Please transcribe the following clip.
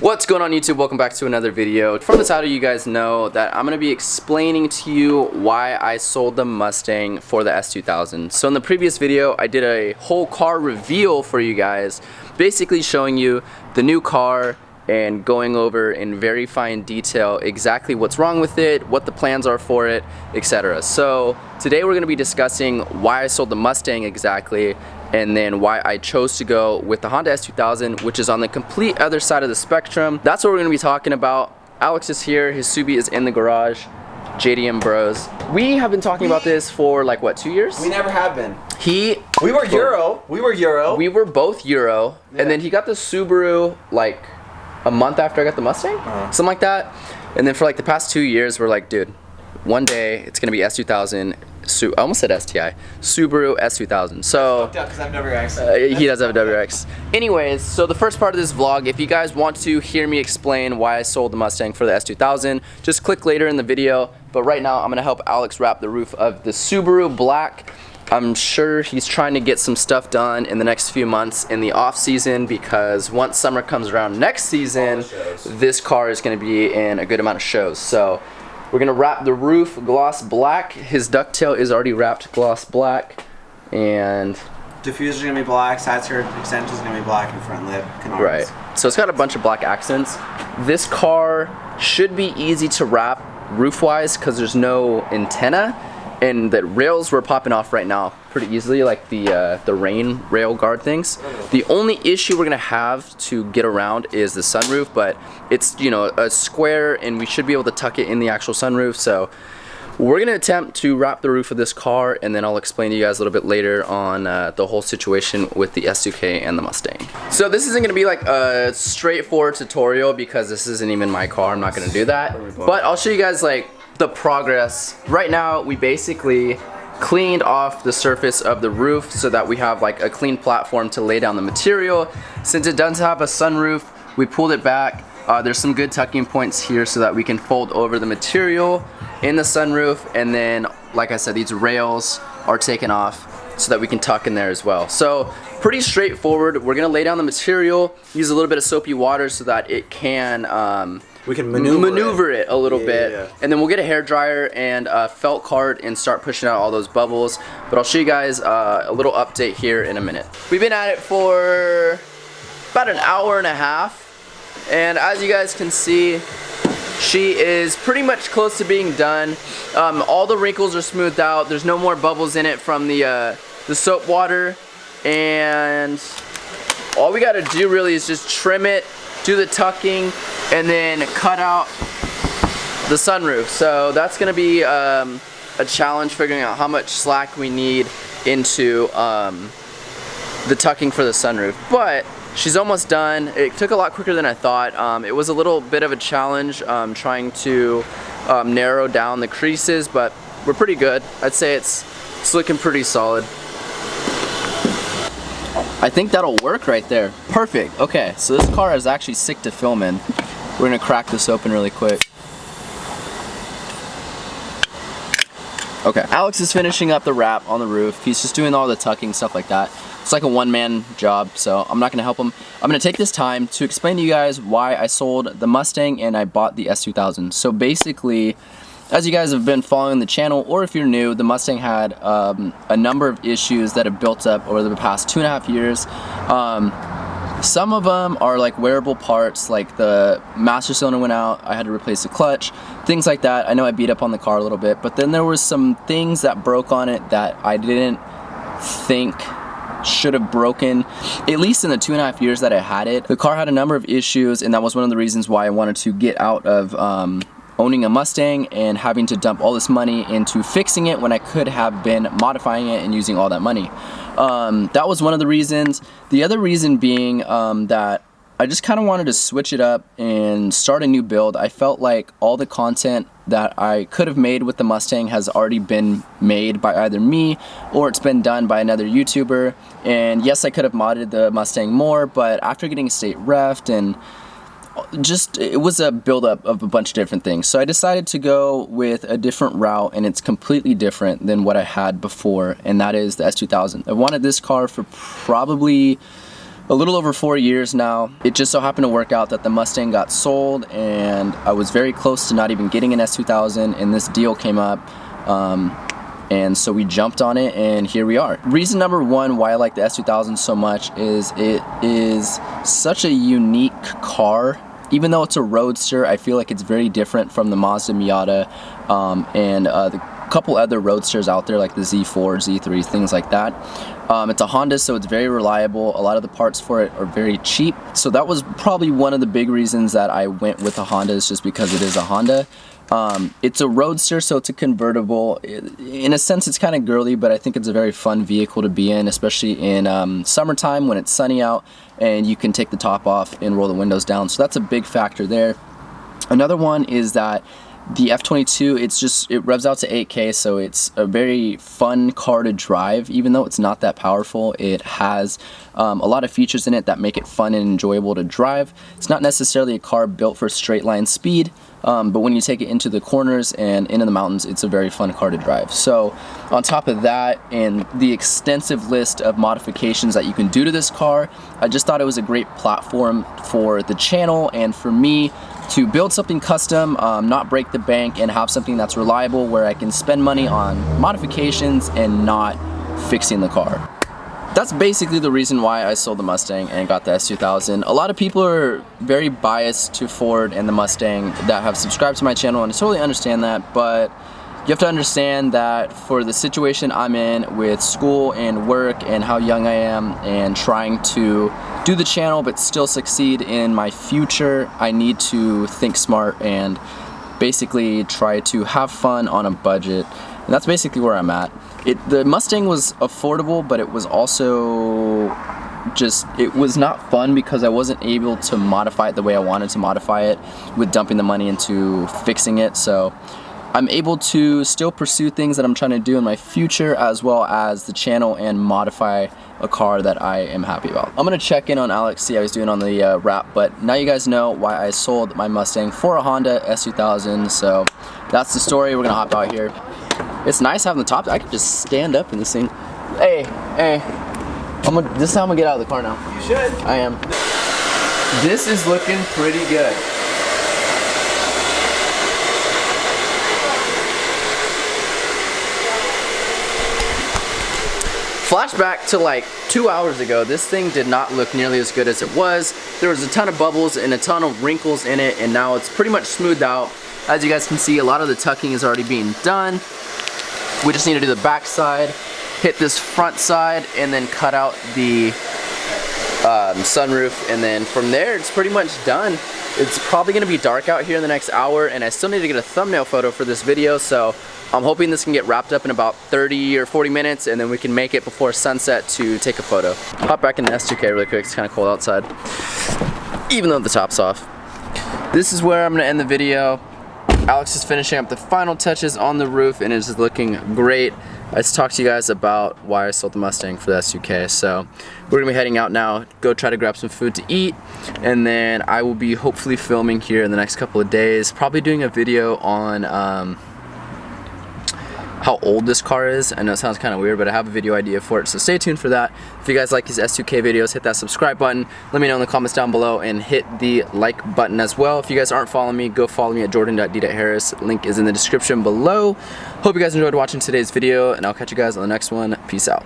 What's going on YouTube? Welcome back to another video. From the title you guys know that I'm going to be explaining to you why I sold the Mustang for the S2000. So in the previous video I did a whole car reveal for you guys, basically showing you the new car and going over in very fine detail exactly what's wrong with it, what the plans are for it, etc. So today we're going to be discussing why I sold the Mustang exactly, and then why I chose to go with the Honda S2000, which is on the complete other side of the spectrum. That's what we're gonna be talking about. Alex is here, his Subi is in the garage. JDM bros. We have been talking about this for like what, 2 years? We never have been. We were Euro. We were both Euro. Yeah. And then he got the Subaru like a month after I got the Mustang, something like that. And then for like the past 2 years, we're like, dude, one day it's gonna be S2000. I almost said STI. Subaru S2000. So because I have WRX. He does have a WRX. Anyways, so the first part of this vlog, if you guys want to hear me explain why I sold the Mustang for the S2000, just click later in the video. But right now, I'm gonna help Alex wrap the roof of the Subaru Black. I'm sure he's trying to get some stuff done in the next few months in the off season, because once summer comes around next season, this car is gonna be in a good amount of shows. So we're gonna wrap the roof gloss black. His ducktail is already wrapped gloss black, and diffuser's gonna be black, side skirt extension's gonna be black, and front lip canards. Right. So it's got a bunch of black accents. This car should be easy to wrap roof-wise because there's no antenna, and the rails were popping off right now pretty easily, like the rain rail guard things. The only issue we're gonna have to get around is the sunroof, but it's, you know, a square and we should be able to tuck it in the actual sunroof. So we're gonna attempt to wrap the roof of this car, and then I'll explain to you guys a little bit later on the whole situation with the S2K and the Mustang. So this isn't gonna be like a straightforward tutorial because this isn't even my car. I'm not gonna do that, but I'll show you guys like the progress. Right now we basically cleaned off the surface of the roof so that we have like a clean platform to lay down the material. Since it does have a sunroof, we pulled it back. There's some good tucking points here so that we can fold over the material in the sunroof, and then like I said, these rails are taken off so that we can tuck in there as well. So pretty straightforward. We're gonna lay down the material, use a little bit of soapy water so that it can we can maneuver it a little bit. And then we'll get a hair dryer and a felt cart and start pushing out all those bubbles. But I'll show you guys a little update here in a minute. We've been at it for about an hour and a half, and as you guys can see, she is pretty much close to being done. All the wrinkles are smoothed out. There's no more bubbles in it from the soap water, and all we got to do really is just trim it, do the tucking, and then cut out the sunroof. So that's gonna be a challenge, figuring out how much slack we need into the tucking for the sunroof. But she's almost done. It took a lot quicker than I thought. It was a little bit of a challenge trying to narrow down the creases, but we're pretty good. I'd say it's looking pretty solid. I think that'll work right there. Perfect. Okay, so this car is actually sick to film in. We're gonna crack this open really quick. Okay, Alex is finishing up the wrap on the roof. He's just doing all the tucking, stuff like that. It's like a one-man job, so I'm not gonna help him. I'm gonna take this time to explain to you guys why I sold the Mustang and I bought the S2000. So basically, as you guys have been following the channel, or if you're new, the Mustang had a number of issues that have built up over the past 2.5 years. Some of them are like wearable parts, like the master cylinder went out, I had to replace the clutch, things like that. I know I beat up on the car a little bit, but then there was some things that broke on it that I didn't think should have broken, at least in the 2.5 years that I had it. The car had a number of issues, and that was one of the reasons why I wanted to get out of owning a Mustang and having to dump all this money into fixing it when I could have been modifying it and using all that money. That was one of the reasons. The other reason being that I just kind of wanted to switch it up and start a new build. I felt like all the content that I could have made with the Mustang has already been made by either me or it's been done by another YouTuber. And yes, I could have modded the Mustang more, but after getting state ref'd and just, it was a buildup of a bunch of different things. So I decided to go with a different route, and it's completely different than what I had before, and that is the S2000. I wanted this car for probably a little over 4 years now. It just so happened to work out that the Mustang got sold, and I was very close to not even getting an S2000, and this deal came up. And so we jumped on it, and here we are. Reason number one why I like the S2000 so much is it is such a unique car. Even though it's a roadster, I feel like it's very different from the Mazda Miata and the couple other roadsters out there like the Z4, Z3, things like that. It's a Honda, so it's very reliable. A lot of the parts for it are very cheap. So that was probably one of the big reasons that I went with a Honda, is just because it is a Honda. It's a roadster, so it's a convertible. In a sense, it's kind of girly, but I think it's a very fun vehicle to be in, especially in summertime when it's sunny out and you can take the top off and roll the windows down. So that's a big factor there. Another one is that the F22, it revs out to 8K, so it's a very fun car to drive. Even though it's not that powerful, it has a lot of features in it that make it fun and enjoyable to drive. It's not necessarily a car built for straight line speed, but when you take it into the corners and into the mountains, it's a very fun car to drive. So on top of that, and the extensive list of modifications that you can do to this car, I just thought it was a great platform for the channel and for me to build something custom, not break the bank, and have something that's reliable where I can spend money on modifications and not fixing the car. That's basically the reason why I sold the Mustang and got the S2000. A lot of people are very biased to Ford and the Mustang that have subscribed to my channel, and I totally understand that, but you have to understand that for the situation I'm in with school and work and how young I am and trying to do the channel but still succeed in my future, I need to think smart and basically try to have fun on a budget. And that's basically where I'm at. The Mustang was affordable, but it was also it was not fun because I wasn't able to modify it the way I wanted to modify it with dumping the money into fixing it. So I'm able to still pursue things that I'm trying to do in my future, as well as the channel, and modify a car that I am happy about. I'm gonna check in on Alex, see how he's doing on the wrap, but now you guys know why I sold my Mustang for a Honda S2000, so that's the story. We're gonna hop out here. It's nice having the top. I could just stand up in this thing. Hey, this is how I'm gonna get out of the car now. You should. I am. This is looking pretty good. Flashback to like 2 hours ago, this thing did not look nearly as good as it was. There was a ton of bubbles and a ton of wrinkles in it, and now it's pretty much smoothed out. As you guys can see, a lot of the tucking is already being done. We just need to do the back side, hit this front side, and then cut out the sunroof, and then from there it's pretty much done. It's probably gonna be dark out here in the next hour, and I still need to get a thumbnail photo for this video, so I'm hoping this can get wrapped up in about 30 or 40 minutes, and then we can make it before sunset to take a photo. Hop back in the S2K really quick, it's kind of cold outside, even though the top's off. This is where I'm gonna end the video. Alex is finishing up the final touches on the roof, and it is looking great. Let's talk to you guys about why I sold the Mustang for the S2K. So we're gonna be heading out now, go try to grab some food to eat, and then I will be hopefully filming here in the next couple of days, probably doing a video on how old this car is. I know it sounds kind of weird, but I have a video idea for it, so stay tuned for that. If you guys like these S2K videos, hit that subscribe button. Let me know in the comments down below, and hit the like button as well. If you guys aren't following me, go follow me at jordan.d.harris. Link is in the description below. Hope you guys enjoyed watching today's video, and I'll catch you guys on the next one. Peace out.